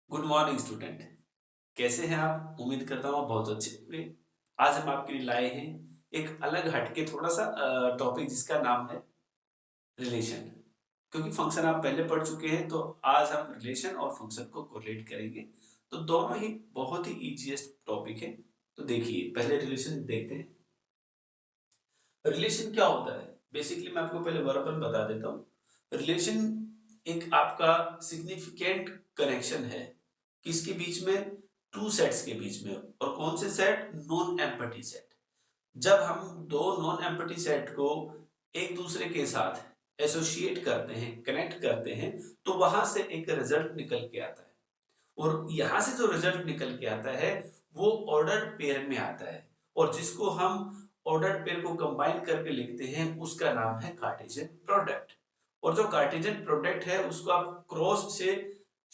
Good morning student. कैसे हैं आप? उम्मीद करता हूँ आप बहुत अच्छे होंगे। आज हम आपके लिए लाए हैं एक अलग हटके थोड़ा सा टॉपिक जिसका नाम है रिलेशन। क्योंकि फंक्शन आप पहले पढ़ चुके हैं तो आज हम रिलेशन और फंक्शन को कोरिलेट करेंगे। तो दोनों ही बहुत ही इजीएस्ट टॉपिक है। तो देखिए पहले रिलेशन देखते हैं। रिलेशन क्या होता है? बेसिकली मैं आपको पहले वर्बल बता देता हूँ। रिलेशन एक आपका सिग्निफिकेंट कनेक्शन है किसके बीच में? टू सेट्स के बीच में। और कौन से सेट? Non empty set. जब हम दो नॉन एम्पटी सेट को एक दूसरे के साथ एसोसिएट करते हैं, कनेक्ट करते हैं, तो वहां से एक रिजल्ट निकल के आता है। और यहां से जो रिजल्ट निकल के आता है वो ऑर्डर्ड पेयर में आता है। और जिसको हम ऑर्डर्ड पेयर को कंबाइन करके लिखते हैं उसका नाम है कार्टेशियन प्रोडक्ट। और जो कार्टेशियन प्रोडक्ट है उसको आप क्रॉस से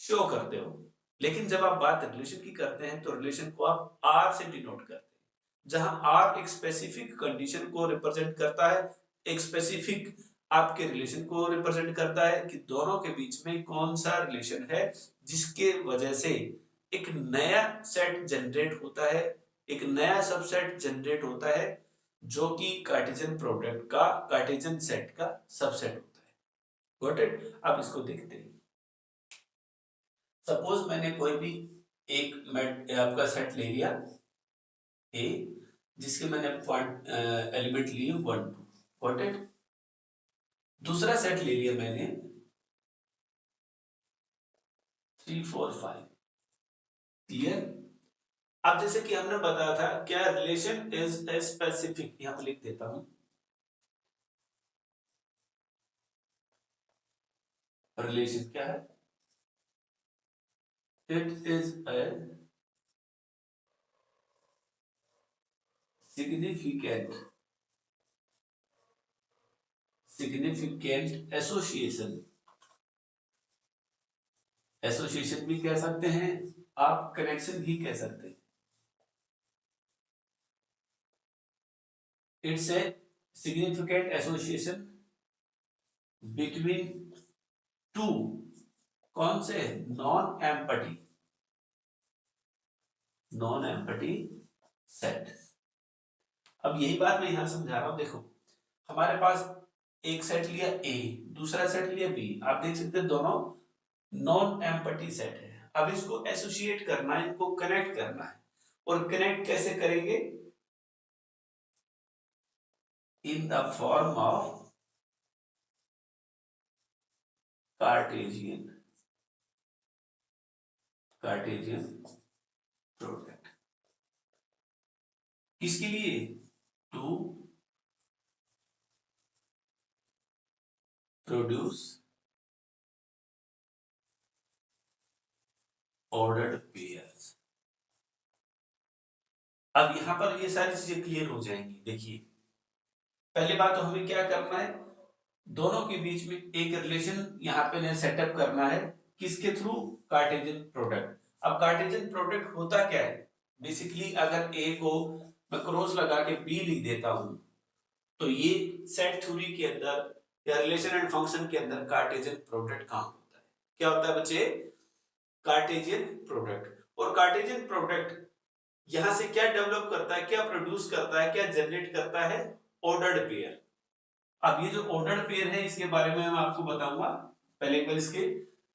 शो करते हो। लेकिन जब आप बात रिलेशन की करते हैं तो रिलेशन को आप आर से डिनोट करते हैं, जहां आर एक स्पेसिफिक कंडीशन को रिप्रेजेंट करता है, एक स्पेसिफिक आपके रिलेशन को रिप्रेजेंट करता है कि दोनों के बीच में कौन सा रिलेशन है जिसके वजह से एक नया सेट जनरेट होता है, एक नया सबसेट जनरेट होता है जो कि कार्टेशियन प्रोडक्ट का कार्टेशियन सेट का सबसेट होता है। Got it? अब इसको देखते हैं। सपोज मैंने कोई भी एक आपका सेट ले लिया ए, जिसके मैंने एलिमेंट लिए 1 2। Got it? दूसरा सेट ले लिया मैंने 3 4 5। क्लियर? अब जैसे कि हमने बताया था क्या रिलेशन इज ए स्पेसिफिक, यहां पर लिख देता हूं। रिलेशन क्या है? It is a significant significant association. Association भी कह सकते हैं, आप कनेक्शन भी कह सकते हैं। It's a significant association between two, कौन से? Non empty set. अब यही बात मैं यहां समझा रहा हूं। देखो हमारे पास एक सेट लिया ए, दूसरा सेट लिया बी। आप देख सकते हैं दोनों नॉन एम्पटी सेट है। अब इसको एसोसिएट करना है, इनको कनेक्ट करना है। और कनेक्ट कैसे करेंगे? In the form of Cartesian Cartesian product. किसके लिए? To produce ordered pairs. अब यहां पर ये सारी चीजें क्लियर हो जाएंगी। देखिए पहली बात तो हमें क्या करना है, दोनों के बीच में एक रिलेशन यहाँ पे सेटअप करना है। किसके थ्रू? Cartesian product. अब कार्टेशियन प्रोडक्ट होता क्या है? बेसिकली अगर ए को मैं क्रॉस लगा के बी लिख देता हूं तो ये सेट थ्योरी के अंदर या रिलेशन एंड फंक्शन के अंदर कार्टेशियन प्रोडक्ट काम होता है। क्या होता है बच्चे? Cartesian product. और कार्टेशियन प्रोडक्ट यहां से क्या डेवलप करता है, क्या प्रोड्यूस करता है, क्या जनरेट करता है? Ordered pair. अब ये जो ऑर्डर्ड पेयर है इसके बारे में मैं आपको बताऊंगा। पहले एक बार इसके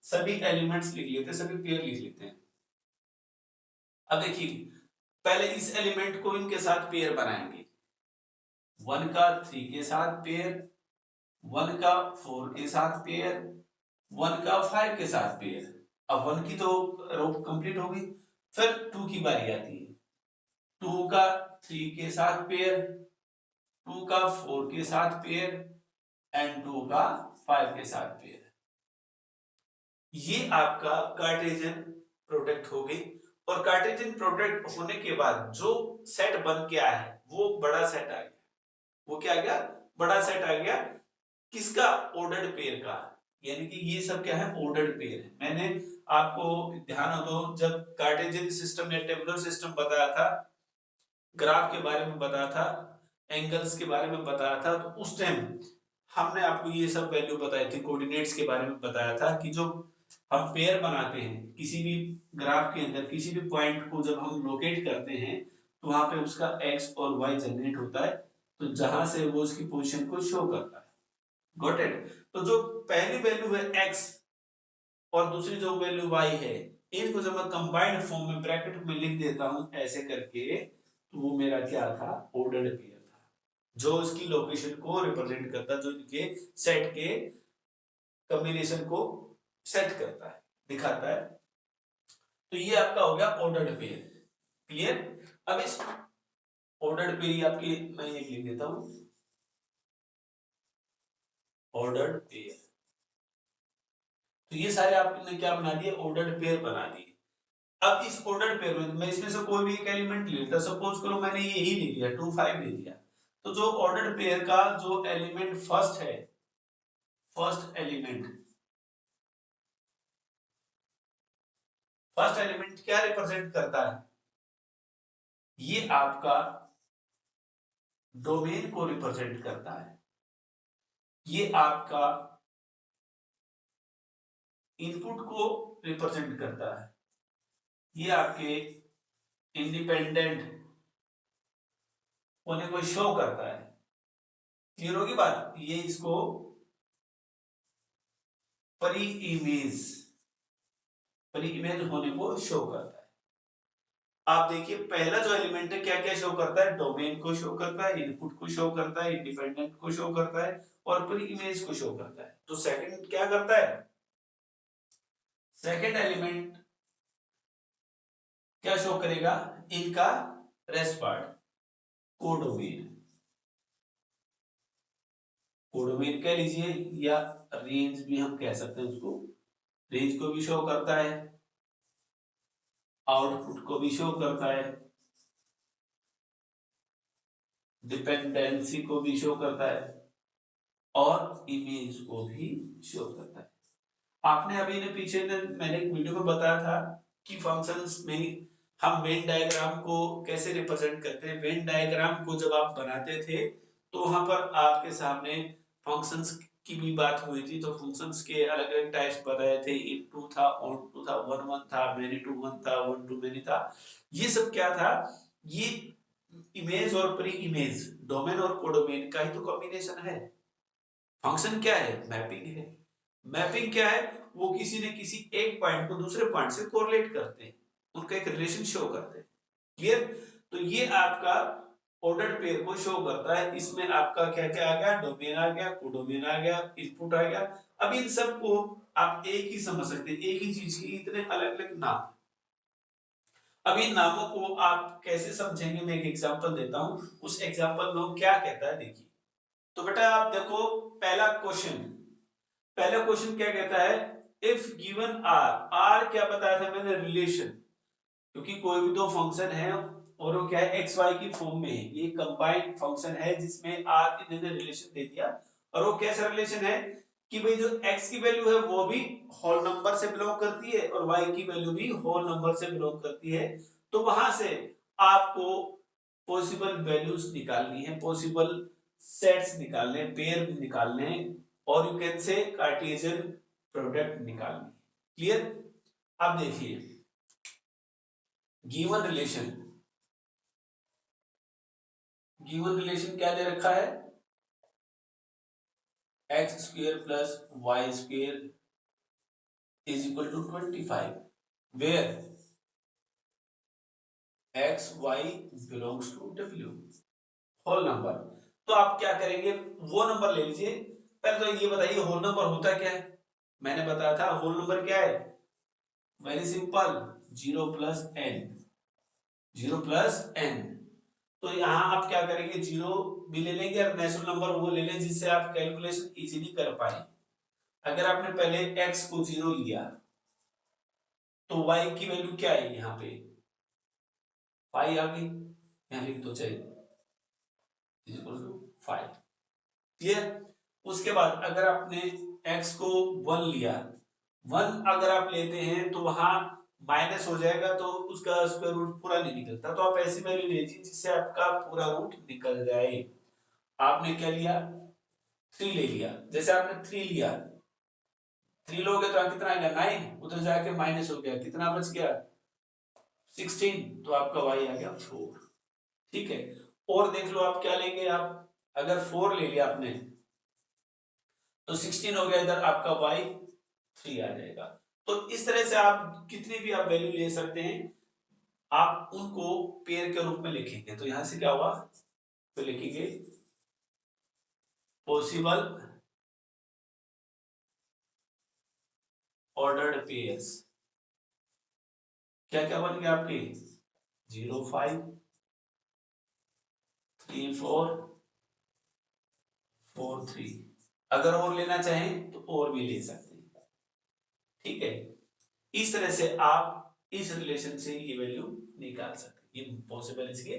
सभी एलिमेंट्स लिख लेते हैं, सभी पेयर लिख लेते हैं। अब देखिए पहले इस एलिमेंट को इनके साथ पेयर बनाएंगे। 1 का 3 के साथ पेयर, 1 का 4 के साथ पेयर, 1 का 5 के साथ पेयर। अब 1 की तो रो कंप्लीट हो गई। फिर 2 की बारी आती है। 2 का 3 के साथ पेयर, 2 का 4 के साथ पेयर एंड 2 का 5 के साथ पेयर। ये आपका कार्टेशियन प्रोडक्ट हो गई। और कार्टेशियन प्रोडक्ट होने के बाद जो सेट बन के आया है वो बड़ा सेट आ गया। वो क्या आ गया? बड़ा सेट आ गया। किसका? ऑर्डर्ड पेयर का। यानी कि ये सब क्या है? ऑर्डर्ड पेयर है। मैंने आपको ध्यान हो तो जब कार्टेशियन सिस्टम या टेबुलर सिस्टम बताया था, ग्राफ के बारे में बताया था, एंगल्स के बारे में बताया था, तो उस टाइम हमने आपको ये सब वैल्यू बताई थी, कोऑर्डिनेट्स के बारे में बताया था कि जो हम पेयर बनाते हैं किसी भी ग्राफ के अंदर, किसी भी पॉइंट को जब हम लोकेट करते हैं तो वहां पे उसका एक्स और वाई जनरेट होता है, तो जहां से वो उसकी पोजीशन को शो करता है। Got it? तो जो पहली वैल्यू है एक्स और दूसरी जो वैल्यू वाई है, इनको जब मैं कंबाइंड फॉर्म में ब्रैकेट में लिख देता हूं ऐसे करके, तो वो मेरा क्या था? ऑर्डर्ड पेयर था, जो उसकी लोकेशन को रिप्रेजेंट करता, जो इनके सेट के कॉम्बिनेशन को सेट करता है, दिखाता है। तो ये आपका हो गया ऑर्डर्ड पेयर। क्लियर? अब इस ऑर्डर्ड पेयर आपकी मैं ये लिख देता हूं, ऑर्डर्ड पेयर। तो ये सारे आपने क्या बना दिए? ऑर्डर्ड पेयर बना दिए। अब इस ऑर्डर्ड पेयर में मैं इसमें से कोई भी एक एलिमेंट ले लेता, सपोज करो मैंने यही ले लिया 2 5 ले लिया, तो जो ऑर्डर्ड पेयर का जो एलिमेंट फर्स्ट है, फर्स्ट एलिमेंट क्या रिप्रेजेंट करता है? ये आपका डोमेन को रिप्रेजेंट करता है, ये आपका इनपुट को रिप्रेजेंट करता है, ये आपके इंडिपेंडेंट होने को शो करता है। क्लियर होगी बात? ये इसको परी इमेज होने को शो करता है। आप देखिए पहला जो एलिमेंट है क्या क्या शो करता है? डोमेन को शो करता है, इनपुट को शो करता है, इंडिपेंडेंट को शो करता है और परी इमेज को शो करता है। तो सेकंड क्या करता है? सेकंड एलिमेंट क्या शो करेगा? इनका रेस्ट पार्ट, कोडोमेन। कोडोमेन कह लीजिए या रेंज भी हम कह सकते हैं उसको। रेंज को भी शो करता है, आउटपुट को भी शो करता है, डिपेंडेंसी को भी शो करता है और इमेज को भी शो करता है। आपने अभी ने पीछे मैंने एक वीडियो में बताया था कि फंक्शंस में हम वेन डायग्राम को कैसे रिप्रेजेंट करते हैं। वेन डायग्राम को जब आप बनाते थे तो वहां पर आपके सामने फंक्शंस की भी बात हुई थी, तो फंक्शंस के अलग अलग टाइप्स बताए थे। इन टू था, ऑन टू था, वन वन था, मेनी टू वन था, वन टू मेनी था। ये सब क्या था? ये इमेज और प्री इमेज, डोमेन और कोडोमेन का ही तो कॉम्बिनेशन है। फंक्शन क्या है? मैपिंग है। मैपिंग क्या है? वो किसी न किसी एक पॉइंट को दूसरे पॉइंट से कोरिलेट करते हैं, उनका एक रिलेशन शो करते हैं। क्लियर? तो ये आपका ऑर्डर्ड पेयर को शो करता है। इसमें आपका क्या क्या आ गया? डोमेन आ गया, कोडोमेन आ गया, इनपुट आ गया। अब इन सबको आप एक ही समझ सकते हैं, एक ही चीज की इतने अलग अलग नाम। अब इन नामों को आप कैसे समझेंगे? मैं एक एग्जांपल देता हूं, उस एग्जांपल में क्या कहता है देखिए। तो बेटा आप देखो पहला क्वेश्चन, पहला क्वेश्चन क्या कहता है? इफ गिवन आर, आर क्या बताया था मैंने? रिलेशन। क्योंकि कोई भी दो फंक्शन है और वो क्या है? एक्स वाई की फॉर्म में है, ये कंबाइंड फंक्शन है जिसमें आर इन्होंने रिलेशन दे दिया। और वो कैसा रिलेशन है कि भाई जो एक्स की वैल्यू है वो भी होल नंबर से बिलोंग करती है और वाई की वैल्यू भी होल नंबर से बिलोंग करती है। तो वहां से आपको पॉसिबल वैल्यूज निकालनी है, पॉसिबल सेट्स निकालने, पेयर निकालने, और you can say Cartesian product निकालनी। क्लियर? अब देखिए गिवन रिलेशन, गिवन रिलेशन क्या दे रखा है? X square plus y square is equal to 25, where x y belongs to W, whole number. तो आप क्या करेंगे? वो नंबर ले लीजिए। पहले तो ये बताइए होल नंबर होता क्या है? मैंने बताया था होल नंबर क्या है? Very simple, 0 plus n, 0 plus n. तो यहां आप क्या करेंगे? 0 भी ले लेंगे और नेचुरल नंबर वो ले लें जिससे आप कैलकुलेशन इजीली कर पाए। अगर आपने पहले x को 0 लिया तो y की वैल्यू क्या है? यहाँ पे पाई आ गई, यहाँ लिख दो चाहे इक्वल टू 5। क्लियर? उसके बाद अगर आपने x को 1 लिया, 1 अगर आप लेते हैं तो वहां माइनस हो जाएगा, तो उसका स्क्वायर रूट पूरा नहीं निकलता। तो आप ऐसी वैल्यू लीजिए जिससे आपका पूरा रूट निकल जाए। आपने क्या लिया? 3 ले लिया। जैसे आपने 3 लिया, 3 लोगे तो यहाँ कितना आएगा 9, उधर जाके माइनस हो गया, कितना बच गया 16, तो आपका y आ गया 4। ठीक है, और देख लो आप क्या लेंगे, आप अगर 4 ले लिया आपने तो 16 हो गया, इधर आपका y 3 आ जाएगा। तो इस तरह से आप कितनी भी आप वैल्यू ले सकते हैं, आप उनको पेयर के रूप में लिखेंगे। तो यहां से क्या हुआ, तो लिखेंगे पॉसिबल ऑर्डर्ड पेयर्स। क्या क्या बन गया आपके 0 5 3 4 4 3। अगर और लेना चाहें तो और भी ले सकते हैं। ठीक है, इस तरह से आप इस रिलेशन से ये वैल्यू निकाल सकते हैं, ये पॉसिबल इसके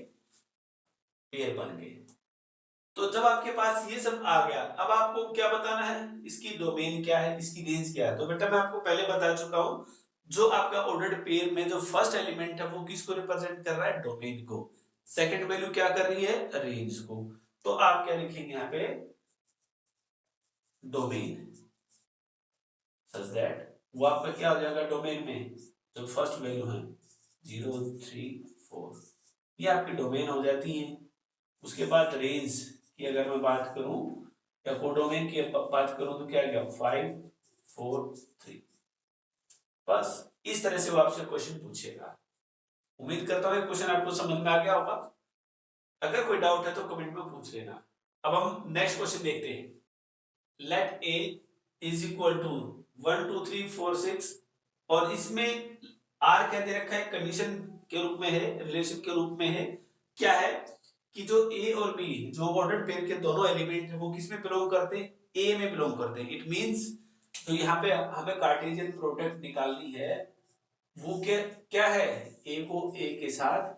पेयर बन गए। तो जब आपके पास ये सब आ गया, अब आपको क्या बताना है, इसकी डोमेन क्या है, इसकी रेंज क्या है। तो बेटा मैं आपको पहले बता चुका हूं, जो आपका ऑर्डर्ड पेयर में जो फर्स्ट एलिमेंट है वो किसको रिप्रेजेंट कर रहा है, डोमेन को। सेकंड वैल्यू क्या कर रही है, रेंज को। तो आप क्या लिखेंगे यहाँ पे, डोमेन सच दैट वो आपका क्या हो जाएगा, डोमेन में जो फर्स्ट वैल्यू है 0 3 4, ये आपकी डोमेन हो जाती है। उसके बाद रेंज की अगर मैं बात करूं या कोडोमेन की बात करूं तो क्या गया 5 4 3। बस इस तरह से वो आपसे क्वेश्चन पूछेगा। उम्मीद करता हूं क्वेश्चन आपको समझ में आ गया होगा। अगर कोई डाउट है तो कमेंट में पूछ लेना। अब हम नेक्स्ट क्वेश्चन देखते हैं। Let a is equal to 1 2 3 4 6, और इसमें आर क्या दे रखा है, कंडीशन के रूप में है, रिलेशन के रूप में है। क्या है कि जो ए और बी जो ऑर्डर्ड पेयर के दोनों एलिमेंट है वो किस में बिलोंग करते हैं, ए में बिलोंग करते हैं। इट मींस तो यहाँ पे हमें कार्टेशियन प्रोडक्ट निकालनी है, वो क्या क्या है, ए को ए के साथ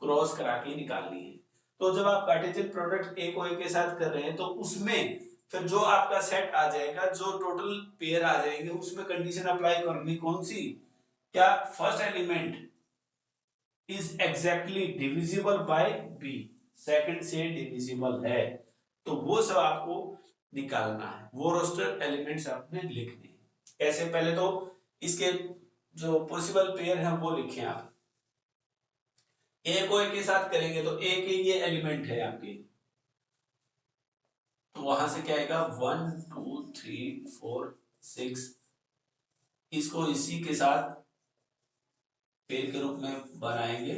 क्रॉस करा के निकालनी है। तो जब आप कार्टेशियन प्रोडक्ट ए को ए के साथ कर रहे हैं तो उसमें फिर जो आपका सेट आ जाएगा, जो टोटल पेयर आ जाएंगे, उसमें कंडीशन अप्लाई करनी कौन सी, क्या first element is exactly divisible by b, second से डिविजिबल है, तो वो सब आपको निकालना है, वो रोस्टर एलिमेंट्स आपने लिखने हैं। कैसे, पहले तो इसके जो पॉसिबल पेयर हैं वो लिखें आप। ए को ए के साथ करेंगे तो ए के ये एलिमेंट है आपके, तो वहां से क्या आएगा 1 2 3 4 6, इसको इसी के साथ पेयर के रूप में बनाएंगे।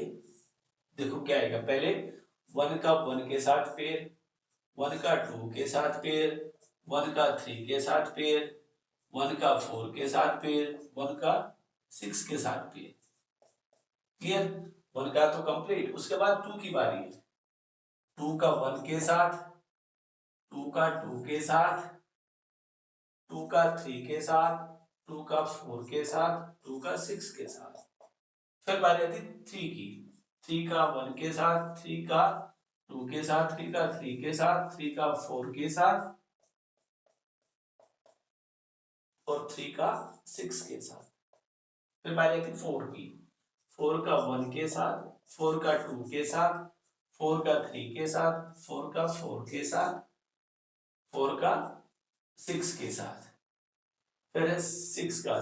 देखो क्या आएगा, पहले 1 का 1 के साथ पेयर, 1 का 2 के साथ पेयर, 1 का 3 के साथ पेयर, 1 का 4 के साथ पेयर, 1 का 6 के साथ पेयर। क्लियर, 1 का तो कंप्लीट। उसके बाद 2 की बारी है, 2 का 1 के साथ, 2 का 2 के साथ, 2 का 3 के साथ, 2 का 4 के साथ, 2 का 6 के साथ। फिर बारी आती 3 की, 3 का 1 के साथ, 3 का 2 के साथ, 3 का 3 के साथ, 3 का 4 के साथ, और 3 का 6 के साथ। फिर बारी आती 4 की, 4 का 1 के साथ, 4 का 2 के साथ, 4 का 3 के साथ, 4 का 4 के साथ, 4 का 6 के साथ। फिर है 6 का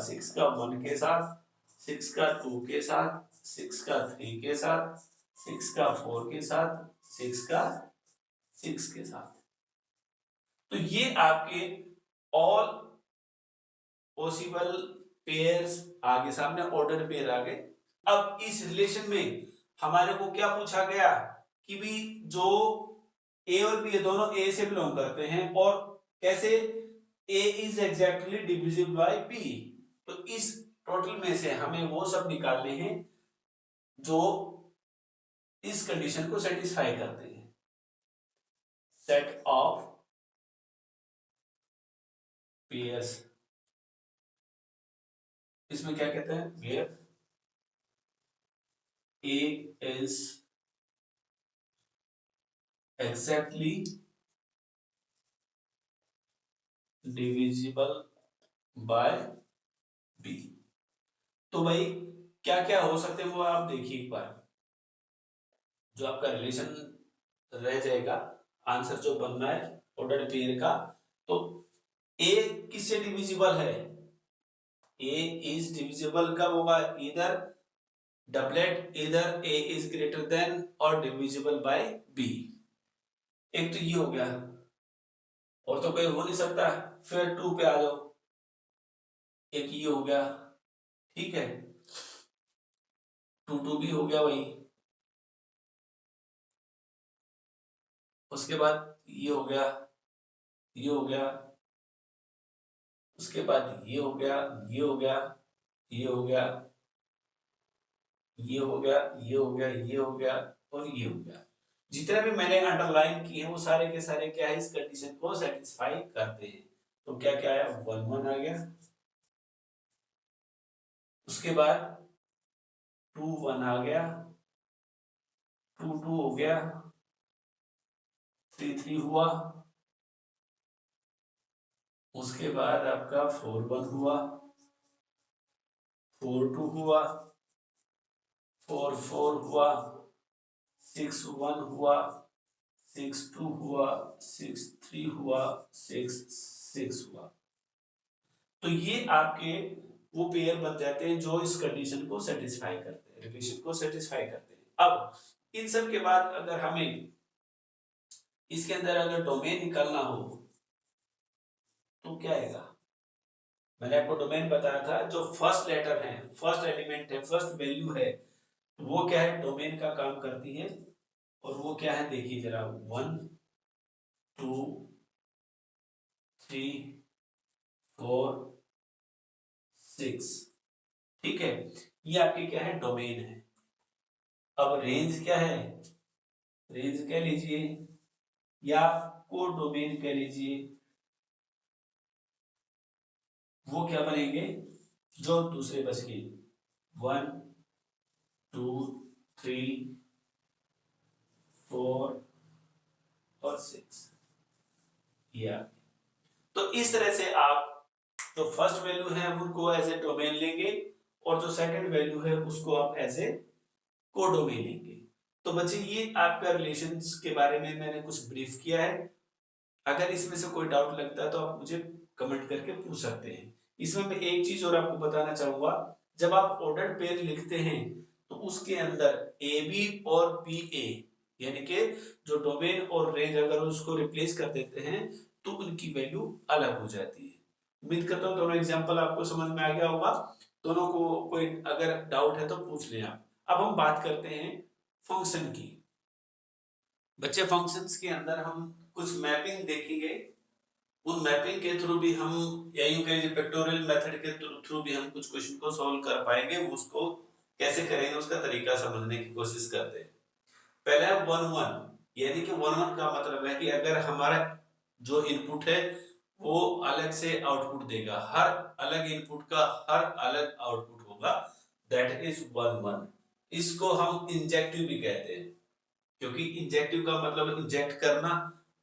1 के साथ, 6 का 2 के साथ, 6 का 3 के साथ, 6 का 4 के साथ, 6 का 6 के साथ। तो ये आपके ऑल पॉसिबल पेयर्स आगे, सामने ऑर्डर पेयर आ गए। अब इस रिलेशन में हमारे को क्या पूछा गया कि भी जो ए और बी दोनों ए से बिलोंग करते हैं, और कैसे a is exactly divisible by b. तो इस टोटल में से हमें वो सब निकालने हैं जो इस कंडीशन को सेटिस्फाई करते हैं। सेट ऑफ पेयर्स, इसमें क्या कहते हैं, where a is exactly divisible by b. तो भाई क्या क्या हो सकते हैं वो आप देखिए एक बार, जो आपका रिलेशन रह जाएगा, आंसर जो बनना है ऑर्डर पेयर का। तो ए किससे डिविजिबल है? ए इज डिविजिबल कब होगा? इधर डबलेट, इधर ए इज ग्रेटर देन और डिविजिबल बाय बी। एक तो ये हो गया, और तो कोई हो नहीं सकता। फिर 2 पे आ जाओ, एक ये हो गया, ठीक है, 2 भी हो गया वही। उसके बाद ये हो गया, ये हो गया, उसके बाद ये हो गया, ये हो गया, ये हो गया, ये हो गया, ये हो गया, ये हो गया और ये हो गया। जितने भी मैंने अंडरलाइन किए हैं वो सारे के सारे क्या है, इस कंडीशन को सेटिस्फाई करते हैं। तो क्या क्या आया, 1 1 आ गया, उसके बाद 2 1 आ गया, 2 2 हो गया, 3 3 हुआ, उसके बाद आपका 4 1 हुआ, 4 2 हुआ, 4 4 हुआ, 6 1 हुआ, 6 2 हुआ, 6 3 हुआ, 6 6 हुआ। तो ये आपके वो पेयर बन जाते हैं जो इस कंडीशन को सेटिस्फाई करते हैं, रिलेशन को सेटिस्फाई करते हैं। अब इन सब के बाद अगर हमें इसके अंदर अगर डोमेन निकालना हो तो क्या आएगा? मैंने आपको डोमेन बताया था, जो फर्स्ट लेटर है, फर्स्ट एलिमेंट है, फर्स्ट वैल्यू है, वो क्या है, डोमेन का काम करती है। और वो क्या है देखिए जरा, 1 2 3 4 6, ठीक है, ये आपकी क्या है, डोमेन है। अब रेंज क्या है, रेंज कह लीजिए या को डोमेन कह लीजिए, वो क्या बनेंगे, जो दूसरे बच गए, 1 2 3 4 और 6, या तो इस तरह से आप जो फर्स्ट वैल्यू है उनको एज ए डोमेन लेंगे और जो सेकंड वैल्यू है उसको आप एज ए कोडोमेन लेंगे। तो बच्चे ये आपका रिलेशंस के बारे में मैंने कुछ ब्रीफ किया है। अगर इसमें से कोई डाउट लगता है तो आप मुझे कमेंट करके पूछ सकते हैं। इसमें मैं एक चीज और आपको बताना चाहूंगा, जब आप ऑर्डर्ड पेयर लिखते हैं तो उसके अंदर ए बी और पी ए, यानी कि जो डोमेन और रेंज अगर उसको रिप्लेस कर देते हैं तो उनकी वैल्यू अलग हो जाती है। उम्मीद करता हूँ दोनों एग्जांपल आपको समझ में आ गया होगा। दोनों को कोई अगर डाउट है तो पूछ लें आप। अब हम बात करते हैं फंक्शन की। बच्चे फंक्शंस के अंदर हम कुछ मैपिंग देखेंगे, उन मैपिंग के थ्रू भी हम या यूं कहिए पिक्टोरियल मेथड के थ्रू भी हम कुछ क्वेश्चन को सॉल्व कर पाएंगे। उसको कैसे करेंगे उसका तरीका समझने की कोशिश करते हैं। पहला है 1 1, यानी कि 1 1 का मतलब है कि अगर हमारा जो इनपुट है वो अलग से आउटपुट देगा, हर अलग इनपुट का हर अलग आउटपुट होगा, दैट इज 1 1। इसको हम इंजेक्टिव भी कहते हैं, क्योंकि इंजेक्टिव का मतलब इंजेक्ट करना,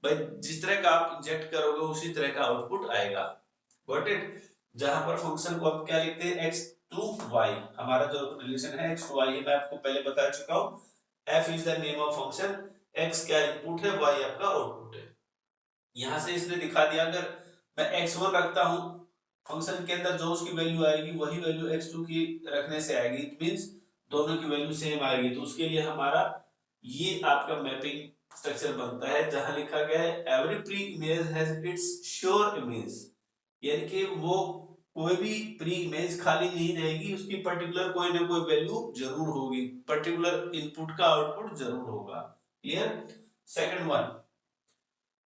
भाई जिस तरह का आप इंजेक्ट करोगे उसी तरह का आउटपुट आएगा। Got it? जहां पर फंक्शन को आप क्या लिखते हैं, x टू y, हमारा जो रिलेशन है x टू y है, मैं आपको पहले बता चुका हूं। f is the name of function, x क्या इनपुट है, y आपका आउटपुट है। यहां से इसने दिखा दिया, अगर मैं x1 रखता हूं फंक्शन के अंदर, जो उसकी वैल्यू आएगी वही वैल्यू x2 की रखने से आएगी। इट मींस दोनों की वैल्यू सेम आएगी। तो उसके लिए हमारा ये आपका मैपिंग स्ट्रक्चर बनता है, जहां लिखा गया है every pre image has its sure image, यानी कि वो कोई भी प्री इमेज खाली नहीं रहेगी, उसकी पर्टिकुलर कोई ना कोई वैल्यू जरूर होगी, पर्टिकुलर इनपुट का आउटपुट जरूर होगा। Clear? Second one,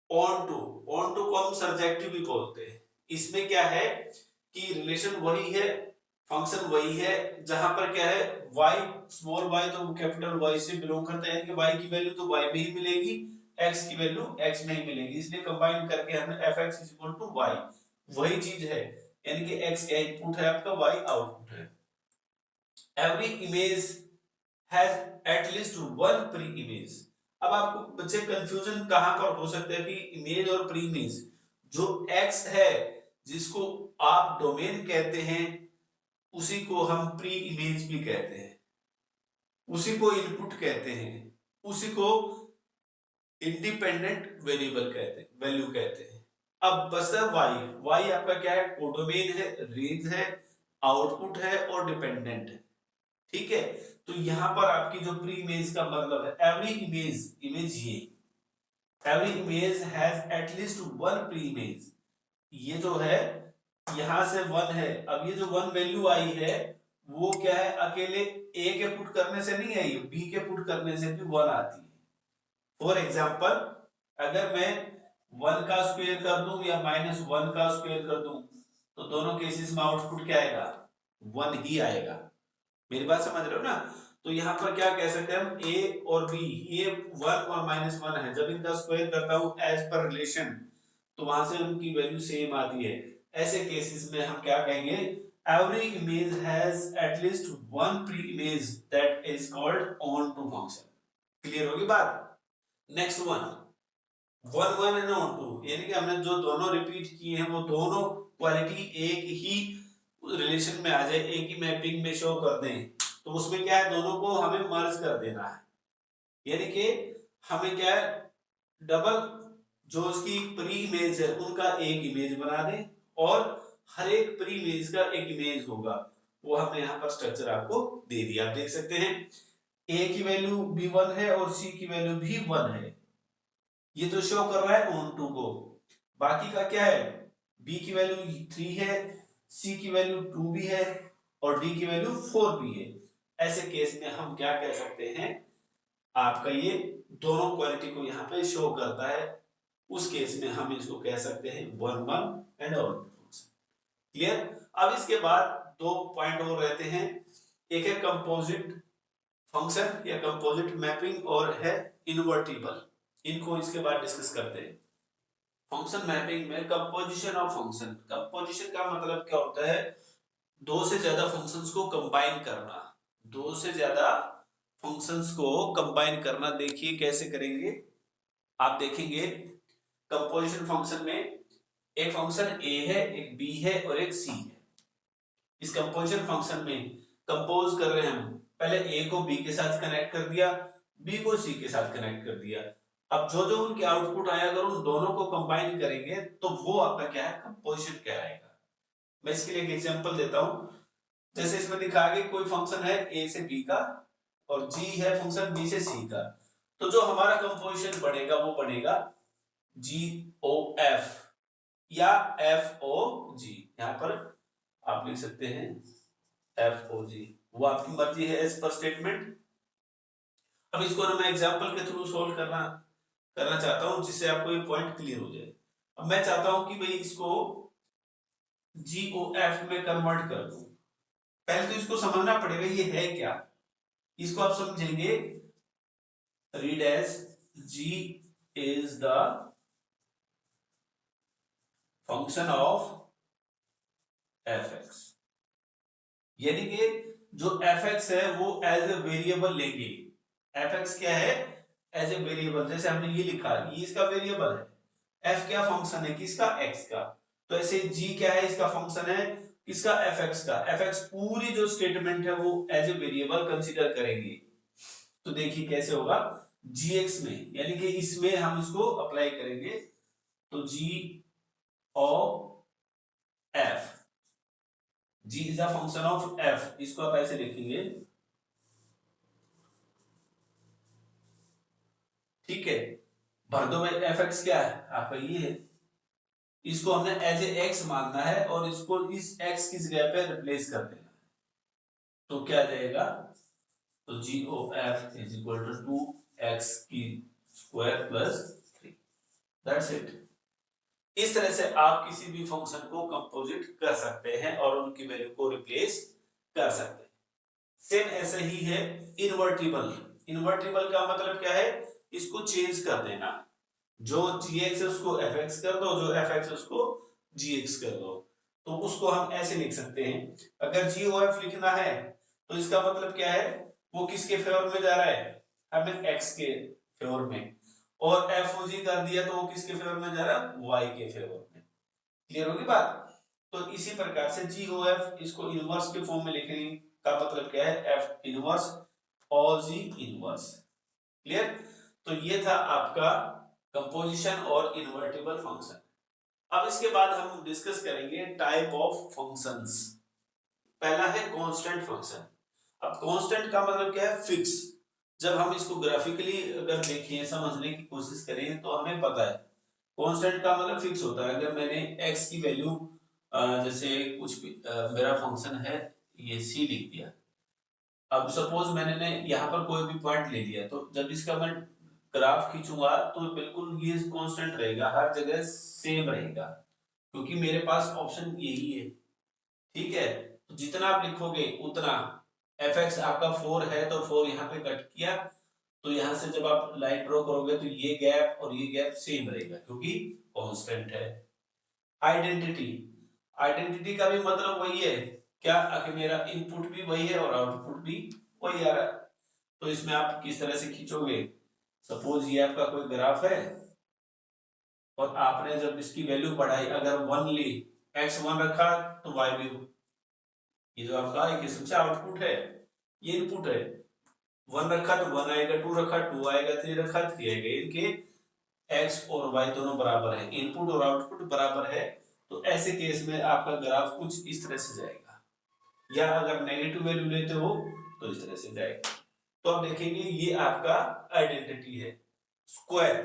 onto. Onto को हम सर्जेक्टिव भी बोलते हैं। इसमें क्या है कि रिलेशन वही है, फंक्शन वही है, जहां पर क्या है y, स्मॉल y तो कैपिटल Y से बिलोंग करता है, कि y की वैल्यू तो y में ही मिलेगी, x की वैल्यू x में ही मिलेगी, इसलिए कंबाइन करके हमने fx y, वही चीज है, यानी कि x क्या इनपुट है आपका, y आउटपुट है। Every image has at least one pre image. अब आपको बच्चे कंफ्यूजन कहां पर हो सकता है कि इमेज और प्री इमेज, जो x है जिसको आप डोमेन कहते हैं उसी को हम प्री इमेज भी कहते हैं, उसी को इनपुट कहते हैं, उसी को इंडिपेंडेंट वेरिएबल कहते हैं, वैल्यू कहते हैं। अब बस वाई, वाई आपका क्या है, कोडोमेन है, रेंज है, आउटपुट है और डिपेंडेंट है। ठीक है, तो यहां पर आपकी जो प्री इमेज का मतलब है, एवरी इमेज, इमेज ये every image has at least one pre image, ये जो है यहां से वन है। अब ये जो वन वैल्यू आई है वो क्या है, अकेले ए के पुट करने से नहीं आई, बी के पुट करने से भी वन आती है। फॉर एग्जाम्पल, अगर मैं वन का स्क्वायर कर दूं या -1 का स्क्वायर कर दूं, तो दोनों केसेस में आउटपुट क्या आएगा, वन ही आएगा। मेरी बात समझ रहे हो ना? तो यहाँ पर क्या कह सकते हैं हम, ए और बी, ये 1 और -1 है, जब इनका स्क्वायर करता हूं एज पर रिलेशन, तो वहां से उनकी वैल्यू सेम आती है। ऐसे केसेस में हम क्या कहेंगे, every image has at least one preimage that is called onto function. Clear होगी बात? Next one, 1 and onto, यानी कि हमने जो दोनों रिपीट किए हैं वो दोनों क्वालिटी एक ही रिलेशन में आ जाए, एक ही मैपिंग में शो कर दें, तो उसमें क्या है, दोनों को हमें मर्ज कर देना है। यानी कि हमें क्या है, डबल जो उसकी प्री इमेज है उनका एक इमेज बना दें, और हर एक प्री इमेज का एक इमेज होगा, वो हमने यहाँ पर स्ट्रक्चर आपको दे दिया। आप देख सकते हैं ए की वैल्यू b1 है और सी की वैल्यू भी 1 है, ये तो शो कर रहा है ऑन टू को। बाकी का क्या है, b की वैल्यू 3 है, c की वैल्यू 2 भी है और d की वैल्यू 4 भी है। ऐसे केस में हम क्या कह सकते हैं, आपका ये दोनों क्वालिटी को यहाँ पे शो करता है, उस केस में हम इसको कह सकते हैं 1 एंड ऑन टू। क्लियर? अब इसके बाद दो पॉइंट और रहते हैं, एक है कंपोजिट फंक्शन या कंपोजिट मैपिंग, और है इनवर्टिबल। इनको इसके बाद डिस्कस करते हैं। फंक्शन मैपिंग में कंपोजिशन ऑफ फंक्शन, कंपोजिशन का मतलब क्या होता है, दो से ज्यादा फंक्शंस को कंबाइन करना, दो से ज्यादा फंक्शंस को कंबाइन करना। देखिए कैसे करेंगे, आप देखेंगे कंपोजिशन फंक्शन में एक फंक्शन a है, एक b है और एक c है। इस कंपोजिशन फंक्शन में कंपोज कर रहे हैं हम, पहले a को b के साथ कनेक्ट कर दिया, b को c के साथ कनेक्ट कर दिया। अब जो जो उनके आउटपुट आया, अगर उन दोनों को कंबाइन करेंगे तो वो आपका क्या है, कंपोजिशन कहलाएगा। मैं इसके लिए एक एग्जांपल देता हूं, जैसे इसमें दिखा के कोई फंक्शन है a से b का और g है फंक्शन b से c का, तो जो हमारा कंपोजिशन बनेगा वो बनेगा GOF या FOG। यहां पर आप लिख सकते हैं FOG, वो आपकी मर्जी है एज पर स्टेटमेंट। अब इसको ना मैं एग्जांपल के थ्रू सोल्व करना चाहता हूं, जिससे आपको ये पॉइंट क्लियर हो जाए। अब मैं चाहता हूं कि भाई इसको GOF में कन्वर्ट कर दूं। पहले तो इसको समझना पड़ेगा ये है क्या, इसको आप समझेंगे, read as G is the function of fx, यानी कि जो fx है वो एज ए वेरिएबल लेंगे। fx क्या है, एज ए वेरिएबल, जैसे हमने ये लिखा, ये इसका वेरिएबल है, f क्या फंक्शन है किसका, x का, तो ऐसे g क्या है, इसका फंक्शन है किसका, fx का। fx पूरी जो स्टेटमेंट है वो एज ए वेरिएबल कंसीडर करेंगे। तो देखिए कैसे होगा, gx में, यानी कि इसमें हम इसको अप्लाई करेंगे, तो g of f, g is a function of f, इसको आप ऐसे लिखेंगे, ठीक है। भर दो में fx क्या है आपका, ये है, इसको हमने एज ए x मानना है और इसको इस x की जगह पे रिप्लेस कर देना, तो क्या आ जाएगा, तो g of f is equal to 2x की स्क्वायर प्लस 3, दैट्स इट। इस तरह से आप किसी भी फंक्शन को कंपोजिट कर सकते हैं और उनकी वैल्यू को रिप्लेस कर सकते हैं। सेम ऐसे ही है इनवर्टिबल। इनवर्टिबल का मतलब क्या है, इसको चेंज कर देना, जो gx है उसको fx कर दो, जो fx है उसको gx कर दो। तो उसको हम ऐसे लिख सकते हैं, अगर GOF लिखना है तो इसका मतलब क्या है, वो किसके फेवर में जा रहा है, हमें x के फेवर में, और FOG कर दिया तो वो किसके फेवर में जा रहा है, y के फेवर में। क्लियर होगी बात? तो इसी प्रकार से GOF, इसको इनवर्स के फॉर्म में लिखने का मतलब क्या है, F इनवर्स और G इनवर्स। क्लियर? तो ये था आपका कंपोजिशन और इनवर्टिबल फंक्शन। अब इसके बाद हम डिस्कस करेंगे टाइप ऑफ फंक्शंस। पहला है कांस्टेंट फंक्शन। अब कांस्टेंट का मतलब क्या है? फिक्स। जब हम इसको ग्राफिकली अगर देखें, समझने की कोशिश करें, तो हमें पता है कांस्टेंट का मतलब फिक्स होता है। अगर मैंने x की वैल्यू जैसे कुछ भी मेरा फंक्शन है ये c लिख दिया। अब सपोज मैंने यहाँ पर कोई भी पॉइंट ले लिया, तो जब इसका मैं ग्राफ खींचूंगा तो बिल्कुल ये कांस्टेंट रहेगा, हर जगह सेम रहेगा, क्योंकि मेरे पास ऑप्शन यही है। ठीक है, तो जितना आप लिखोगे उतना। एफ एक्स आपका 4 है तो 4 यहाँ पे कट किया, तो यहाँ से जब आप लाइन ड्रॉ करोगे तो ये गैप और ये गैप सेम रहेगा, क्योंकि कांस्टेंट है। आइडेंटिटी। आइडेंटिटी का भी मतलब वही है क्या, कि मेरा इनपुट भी वही है और आउटपुट भी वही आ रहा है। तो इसमें आप किस तरह से खींचोगे? सपोज ये आपका कोई ग्राफ है और आपने जब इसकी वैल्यू बढ़ाई, अगर 1 ली, एक्स 1 रखा तो वाई भी, ये जो आपका एक किस्म से आउटपुट है, ये इनपुट है। 1 रखा तो 1 आएगा, 2 रखा 2 आएगा, 3 रखा 3 आएगा। इनके एक्स और वाई दोनों बराबर है, इनपुट और आउटपुट बराबर है, तो ऐसे केस में आपका ग्राफ कुछ इस तरह से जाएगा। या अगर नेगेटिव वैल्यू लेते हो तो इस तरह से जाएगा। तो आप देखेंगे ये आपका आइडेंटिटी है। स्क्वायर,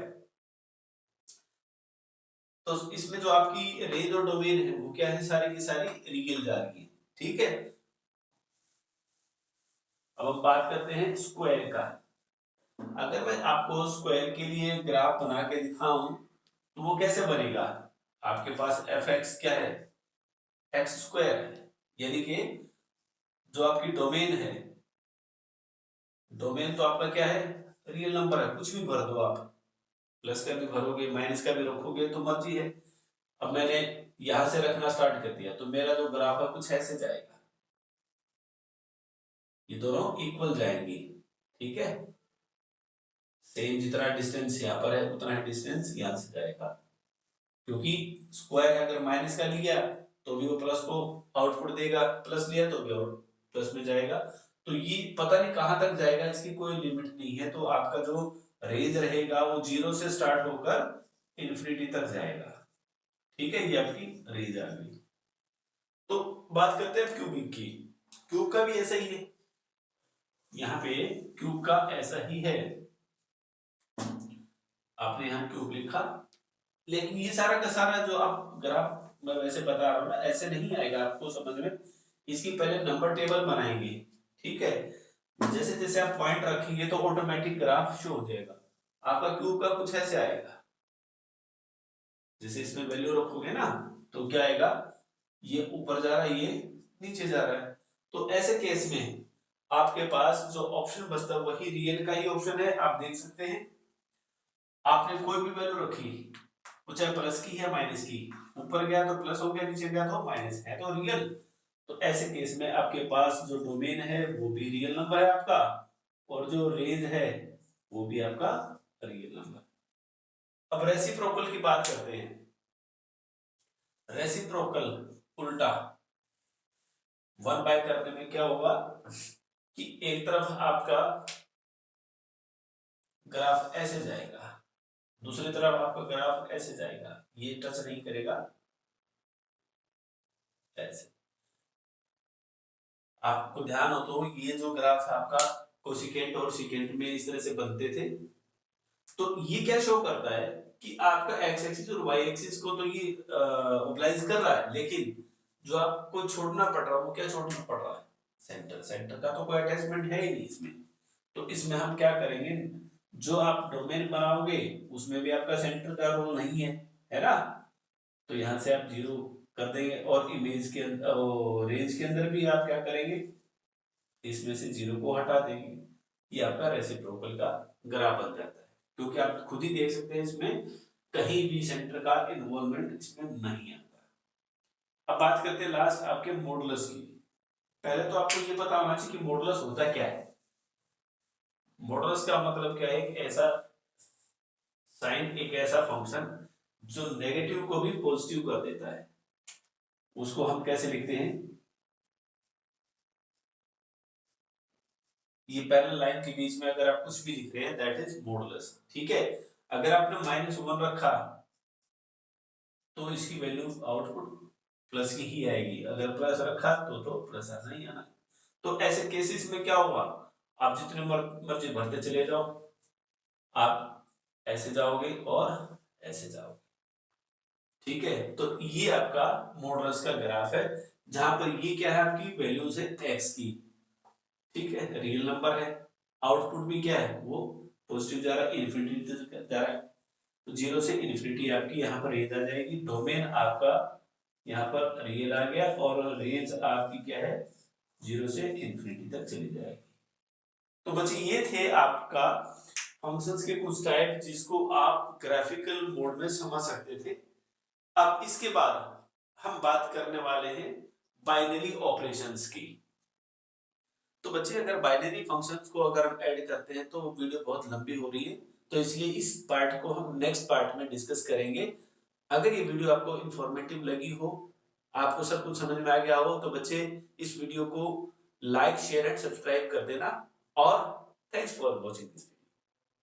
तो इसमें जो आपकी रेंज और डोमेन है वो क्या है? सारी की सारी रियल जा रही है। ठीक है, अब हम बात करते हैं स्क्वायर का। अगर मैं आपको स्क्वायर के लिए ग्राफ बना के दिखाऊं तो वो कैसे बनेगा? आपके पास एफ एक्स क्या है? एक्स स्क्वायर है, यानी कि जो आपकी डोमेन है, डोमेन तो आपका क्या है? रियल नंबर है, कुछ भी भर दो आप, प्लस का भी भरोगे, माइनस का भी रखोगे, तो मर्जी है। अब मैंने यहां से रखना स्टार्ट कर दिया तो मेरा जो ग्राफ है कुछ ऐसे जाएगा, ये दोनों इक्वल जाएंगी। ठीक है, सेम जितना डिस्टेंस यहाँ पर है उतना ही डिस्टेंस यहाँ से जाएगा, क्योंकि स्क्वायर अगर माइनस का लिया तो भी वो प्लस को आउटपुट देगा, प्लस लिया तो भी प्लस में जाएगा। तो ये पता नहीं कहां तक जाएगा, इसकी कोई लिमिट नहीं है। तो आपका जो रेंज रहेगा वो 0 से स्टार्ट होकर इन्फिनिटी तक जाएगा। ठीक है, ये आपकी रेंज आ गई। तो बात करते हैं क्यूबिक की। क्यूब का भी ऐसा ही है, यहाँ पे क्यूब का ऐसा ही है। आपने यहाँ क्यूब लिखा, लेकिन ये सारा का सारा जो आप ग्राफ मैं वैसे बता रहा हूँ ना, ऐसे नहीं आएगा आपको समझ में। इसकी पहले नंबर टेबल बनाएंगे। ठीक है, जैसे जैसे आप पॉइंट रखेंगे तो ऑटोमेटिक ग्राफ शो हो जाएगा। आपका क्यूब का कुछ ऐसे आएगा, जैसे इसमें वैल्यू रखोगे ना तो क्या आएगा, ये ऊपर जा रहा है, ये नीचे जा रहा है। तो ऐसे केस में आपके पास जो ऑप्शन बचता है वही रियल का ही ऑप्शन है। आप देख सकते हैं, आपने कोई भी वैल्यू रखी, वो चाहे प्लस की है माइनस की, ऊपर गया तो प्लस हो गया, नीचे गया तो माइनस, है तो रियल। तो ऐसे केस में आपके पास जो डोमेन है वो भी रियल नंबर है आपका, और जो रेंज है वो भी आपका रियल नंबर। अब रेसिप्रोकल की बात करते हैं। रेसिप्रोकल उल्टा, 1 बाय करने में क्या होगा कि एक तरफ आपका ग्राफ ऐसे जाएगा, दूसरी तरफ आपका ग्राफ ऐसे जाएगा, ये टच नहीं करेगा, ऐसे। आपको ध्यान हो तो ये जो ग्राफ है आपका कोसिकेंट और सिकेंट में इस तरह से बनते थे। तो ये क्या शो करता है कि आपका एक्स एक्सिस और वाई एक्सिस को तो ये ओबलाइज कर रहा है, लेकिन जो आपको छोड़ना पड़ रहा है वो क्या छोड़ना पड़ रहा है? सेंटर। सेंटर का तो कोई अटैचमेंट है ही नहीं इसमें। तो इसमें हम क्या करेंगे, जो आप डोमेन बनाओगे उसमें भी आपका सेंटर का रोल नहीं है ना, तो यहां से आप 0 कर देंगे, और इमेज के अंदर, रेंज के अंदर भी आप क्या करेंगे, इसमें से 0 को हटा देंगे। ये आपका रेसिप्रोकल का ग्राफ बन जाता है, क्योंकि आप खुद ही देख सकते हैं इसमें कहीं भी सेंटर का इन्वॉल्वमेंट इसमें नहीं आता। अब बात करते हैं लास्ट आपके मॉडुलस की। पहले तो आपको ये पता होना चाहिए कि मॉडुलस होता क्या है। मॉडुलस का मतलब क्या है, एक ऐसा साइन, एक ऐसा फंक्शन जो नेगेटिव को भी पॉजिटिव कर देता है। उसको हम कैसे लिखते हैं, ये पैरेलल लाइन के बीच में अगर आप कुछ भी लिख रहे हैं दैट इज मॉडुलस। ठीक है, अगर आपने -1 रखा तो इसकी वैल्यू आउटपुट प्लस की ही आएगी, अगर प्लस रखा तो प्लस आना ही आना। तो ऐसे केसेस में क्या होगा, आप जितने मर्जी भरते चले जाओ, आप ऐसे जाओगे और ऐसे जाओगे, ठीक है। तो ये आपका मॉडुलस का ग्राफ है, जहां पर ये क्या है, आपकी वैल्यूज है एक्स की, ठीक है, रियल नंबर है। आउटपुट भी क्या है, वो पॉजिटिव जा रहा है, इन्फिनिटी जा रहा है, तो जीरो से इन्फिनिटी आपकी यहाँ पर रेंज आ जाएगी। डोमेन आपका यहाँ पर रियल आ गया और रेंज आपकी क्या है, जीरो से इन्फिनिटी तक चली जाएगी। तो बच्चे ये थे आपका फंक्शंस के कुछ टाइप, जिसको आप ग्राफिकल मोड में समझ सकते थे। अब इसके बाद हम बात करने वाले हैं बाइनरी ऑपरेशंस की। तो बच्चे अगर बाइनरी फंक्शंस को अगर हम ऐड करते हैं तो वीडियो बहुत लंबी हो रही है, तो इसलिए इस पार्ट को हम नेक्स्ट पार्ट में डिस्कस करेंगे। अगर ये वीडियो आपको इंफॉर्मेटिव लगी हो, आपको सब कुछ समझ में आ गया हो, तो बच्चे इस वीडियो को लाइक शेयर एंड सब्सक्राइब कर देना। और थैंक्स फॉर वॉचिंग दिस।